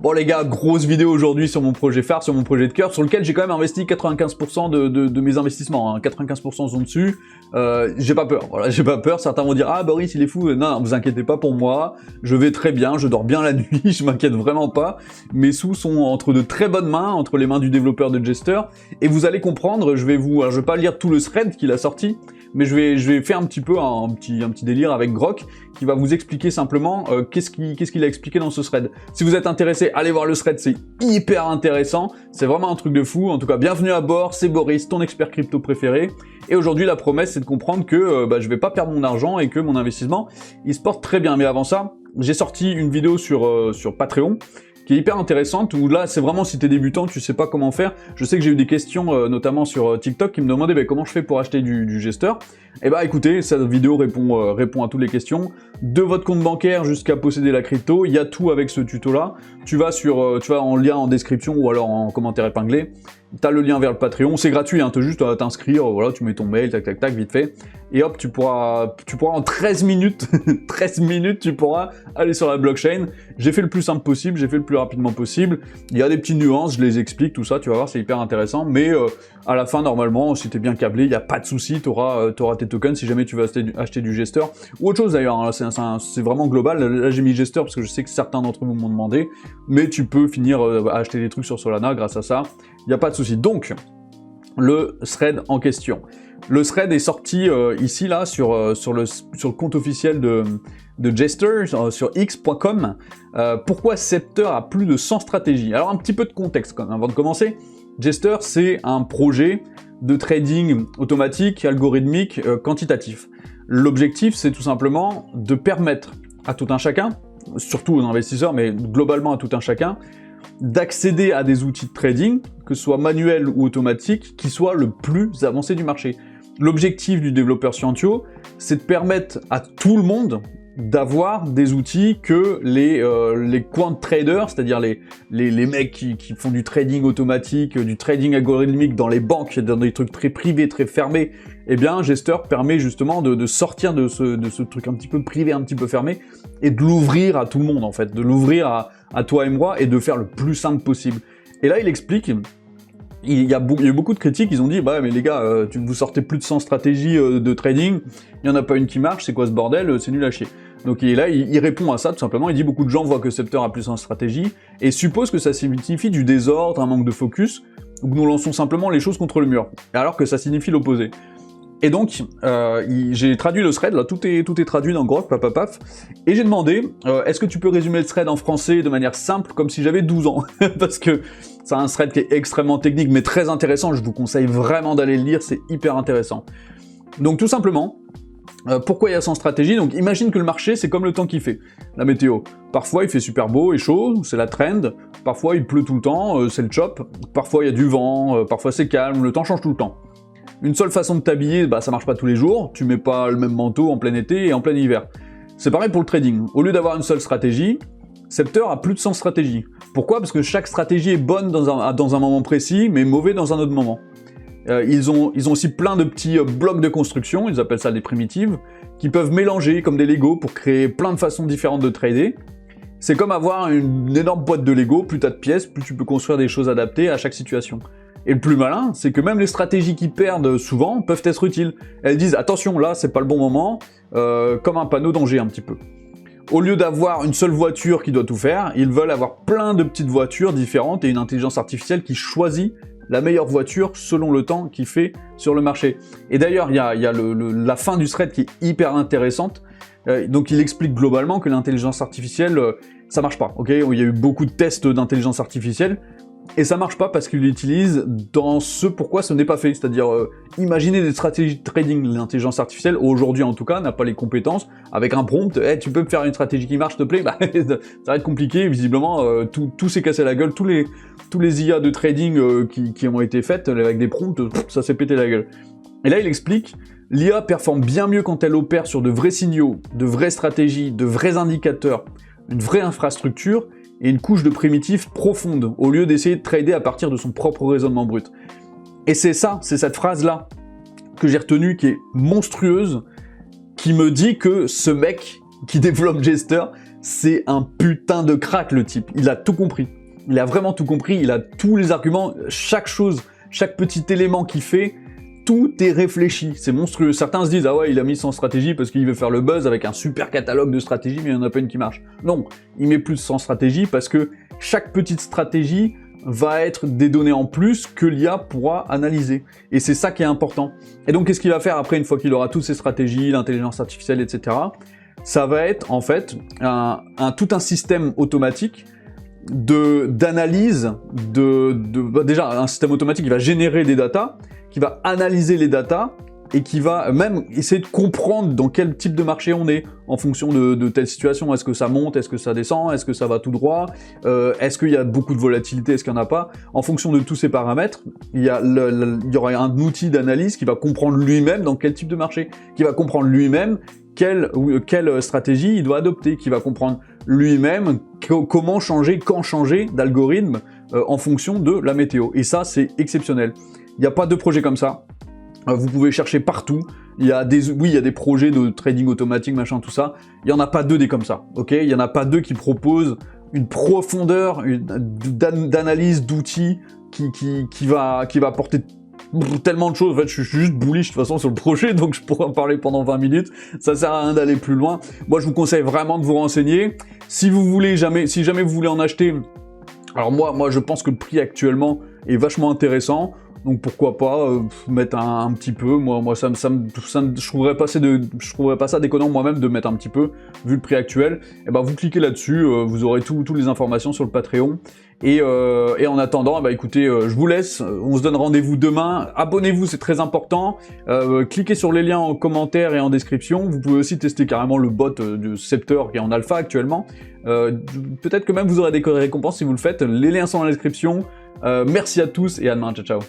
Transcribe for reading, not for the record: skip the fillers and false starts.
Bon les gars, grosse vidéo aujourd'hui sur mon projet phare, sur mon projet de cœur, sur lequel j'ai quand même investi 95% de mes investissements, hein. 95% sont dessus. J'ai pas peur, voilà, j'ai pas peur. Certains vont dire ah Boris il est fou. Non, vous inquiétez pas pour moi, je vais très bien, je dors bien la nuit, je m'inquiète vraiment pas. Mes sous sont entre de très bonnes mains, entre les mains du développeur de Jester, et vous allez comprendre. Je vais pas lire tout le thread qu'il a sorti, mais je vais faire un petit peu un petit délire avec Grok qui va vous expliquer simplement qu'est-ce qu'il a expliqué dans ce thread. Si vous êtes intéressé, allez voir le thread, c'est hyper intéressant, c'est vraiment un truc de fou. En tout cas, bienvenue à bord, c'est Boris, ton expert crypto préféré. Et aujourd'hui, la promesse, c'est de comprendre que je vais pas perdre mon argent et que mon investissement, il se porte très bien. Mais avant ça, j'ai sorti une vidéo sur Patreon, qui est hyper intéressante, où là, c'est vraiment si t'es débutant, tu sais pas comment faire. Je sais que j'ai eu des questions, notamment sur TikTok, qui me demandaient comment je fais pour acheter du Jester. Et écoutez, cette vidéo répond à toutes les questions. De votre compte bancaire jusqu'à posséder la crypto, il y a tout avec ce tuto-là. Tu vas en lien en description ou alors en commentaire épinglé. T'as le lien vers le Patreon, c'est gratuit, hein, t'as juste à t'inscrire, voilà, tu mets ton mail, tac, vite fait. Et hop, tu pourras en 13 minutes, 13 minutes, tu pourras aller sur la blockchain. J'ai fait le plus simple possible, j'ai fait le plus rapidement possible. Il y a des petites nuances, je les explique, tout ça, tu vas voir, c'est hyper intéressant. Mais à la fin, normalement, si t'es bien câblé, il n'y a pas de souci, t'auras tes tokens si jamais tu veux acheter du Jester. Ou autre chose d'ailleurs, hein, c'est vraiment global. Là, j'ai mis Jester parce que je sais que certains d'entre vous m'ont demandé. Mais tu peux finir à acheter des trucs sur Solana grâce à ça. Il n'y a pas de souci. Donc, le thread en question. Le thread est sorti ici, là, sur le compte officiel de Jester, sur x.com. Pourquoi Scepter a plus de 100 stratégies? Alors, un petit peu de contexte quand même, avant de commencer. Jester, c'est un projet de trading automatique, algorithmique, quantitatif. L'objectif, c'est tout simplement de permettre à tout un chacun, surtout aux investisseurs, mais globalement à tout un chacun, d'accéder à des outils de trading, que ce soit manuel ou automatique, qui soient le plus avancé du marché. L'objectif du développeur Scientio, c'est de permettre à tout le monde d'avoir des outils que les quant traders, c'est-à-dire les mecs qui font du trading automatique, du trading algorithmique dans les banques, dans des trucs très privés, très fermés, eh bien Jester permet justement de sortir de ce truc un petit peu privé, un petit peu fermé, et de l'ouvrir à tout le monde en fait, de l'ouvrir à toi et moi, et de faire le plus simple possible. Et là il explique, il y a eu beaucoup de critiques, ils ont dit bah mais les gars, vous sortez plus de 100 stratégies de trading, il n'y en a pas une qui marche, c'est quoi ce bordel, c'est nul à chier. Donc là, il répond à ça tout simplement, il dit beaucoup de gens voient que Scepter a plus de 100 stratégies, et suppose que ça signifie du désordre, un manque de focus, ou que nous lançons simplement les choses contre le mur, alors que ça signifie l'opposé. Et donc, j'ai traduit le thread, là, tout est traduit dans Grok, paf, et j'ai demandé, est-ce que tu peux résumer le thread en français de manière simple, comme si j'avais 12 ans? Parce que c'est un thread qui est extrêmement technique, mais très intéressant, je vous conseille vraiment d'aller le lire, c'est hyper intéressant. Donc tout simplement, pourquoi il y a 100 stratégies? Donc imagine que le marché, c'est comme le temps qu'il fait, la météo. Parfois il fait super beau et chaud, c'est la trend, parfois il pleut tout le temps, c'est le chop, parfois il y a du vent, parfois c'est calme, le temps change tout le temps. Une seule façon de t'habiller, ça marche pas tous les jours, tu mets pas le même manteau en plein été et en plein hiver. C'est pareil pour le trading, au lieu d'avoir une seule stratégie, Scepter a plus de 100 stratégies. Pourquoi? Parce que chaque stratégie est bonne dans un moment précis, mais mauvais dans un autre moment. Ils ont aussi plein de petits blocs de construction, ils appellent ça des primitives, qui peuvent mélanger comme des Lego pour créer plein de façons différentes de trader. C'est comme avoir une énorme boîte de Lego, plus t'as de pièces, plus tu peux construire des choses adaptées à chaque situation. Et le plus malin, c'est que même les stratégies qui perdent souvent peuvent être utiles. Elles disent attention, là c'est pas le bon moment, comme un panneau danger un petit peu. Au lieu d'avoir une seule voiture qui doit tout faire, ils veulent avoir plein de petites voitures différentes et une intelligence artificielle qui choisit la meilleure voiture selon le temps qu'il fait sur le marché. Et d'ailleurs, il y a la fin du thread qui est hyper intéressante. Donc il explique globalement que l'intelligence artificielle, ça marche pas, ok? Il y a eu beaucoup de tests d'intelligence artificielle, et ça marche pas parce qu'il l'utilise dans ce pourquoi ce n'est pas fait, c'est-à-dire imaginez des stratégies de trading. L'intelligence artificielle, aujourd'hui en tout cas, n'a pas les compétences, avec un prompt, hey, tu peux me faire une stratégie qui marche, s'il te plaît? Ça va être compliqué, visiblement, tout s'est cassé la gueule, tous les IA de trading qui ont été faites, avec des prompts, ça s'est pété la gueule. Et là il explique, l'IA performe bien mieux quand elle opère sur de vrais signaux, de vraies stratégies, de vrais indicateurs, une vraie infrastructure, et une couche de primitifs profonde, au lieu d'essayer de trader à partir de son propre raisonnement brut. Et c'est cette phrase-là que j'ai retenue, qui est monstrueuse, qui me dit que ce mec qui développe Jester, c'est un putain de crack, le type. Il a tout compris. Il a vraiment tout compris, il a tous les arguments, chaque chose, chaque petit élément qu'il fait, tout est réfléchi, c'est monstrueux. Certains se disent « Ah ouais, il a mis son stratégie parce qu'il veut faire le buzz avec un super catalogue de stratégies, mais il n'y en a pas une qui marche. » Non, il met plus sans stratégie parce que chaque petite stratégie va être des données en plus que l'IA pourra analyser. Et c'est ça qui est important. Et donc, qu'est-ce qu'il va faire après, une fois qu'il aura toutes ces stratégies, l'intelligence artificielle, etc. Ça va être, en fait, tout un système automatique d'analyse, déjà, un système automatique qui va générer des datas, qui va analyser les datas, et qui va même essayer de comprendre dans quel type de marché on est, en fonction de telle situation. Est-ce que ça monte, est-ce que ça descend, est-ce que ça va tout droit, est-ce qu'il y a beaucoup de volatilité, est-ce qu'il n'y en a pas. En fonction de tous ces paramètres, il y aura un outil d'analyse qui va comprendre lui-même dans quel type de marché, qui va comprendre lui-même quelle stratégie il doit adopter, qui va comprendre lui-même comment changer, quand changer d'algorithme en fonction de la météo. Et ça, c'est exceptionnel. Il n'y a pas de projet comme ça. Vous pouvez chercher partout. Il y a des projets de trading automatique, machin, tout ça. Il n'y en a pas deux des comme ça, ok? Il n'y en a pas deux qui proposent une profondeur d'analyse d'outils qui va apporter tellement de choses. En fait, je suis juste bullish de toute façon sur le projet, donc je pourrais en parler pendant 20 minutes. Ça sert à rien d'aller plus loin. Moi, je vous conseille vraiment de vous renseigner. Si jamais vous voulez en acheter, alors moi, je pense que le prix actuellement est vachement intéressant. Donc pourquoi pas mettre un petit peu. Moi je trouverais pas ça déconnant moi-même de mettre un petit peu, vu le prix actuel. Et ben vous cliquez là-dessus, vous aurez toutes les informations sur le Patreon. Et en attendant, écoutez, je vous laisse. On se donne rendez-vous demain. Abonnez-vous, c'est très important. Cliquez sur les liens en commentaire et en description. Vous pouvez aussi tester carrément le bot de Scepter qui est en alpha actuellement. Peut-être que même vous aurez des récompenses si vous le faites. Les liens sont dans la description. Merci à tous et à demain. Ciao, ciao.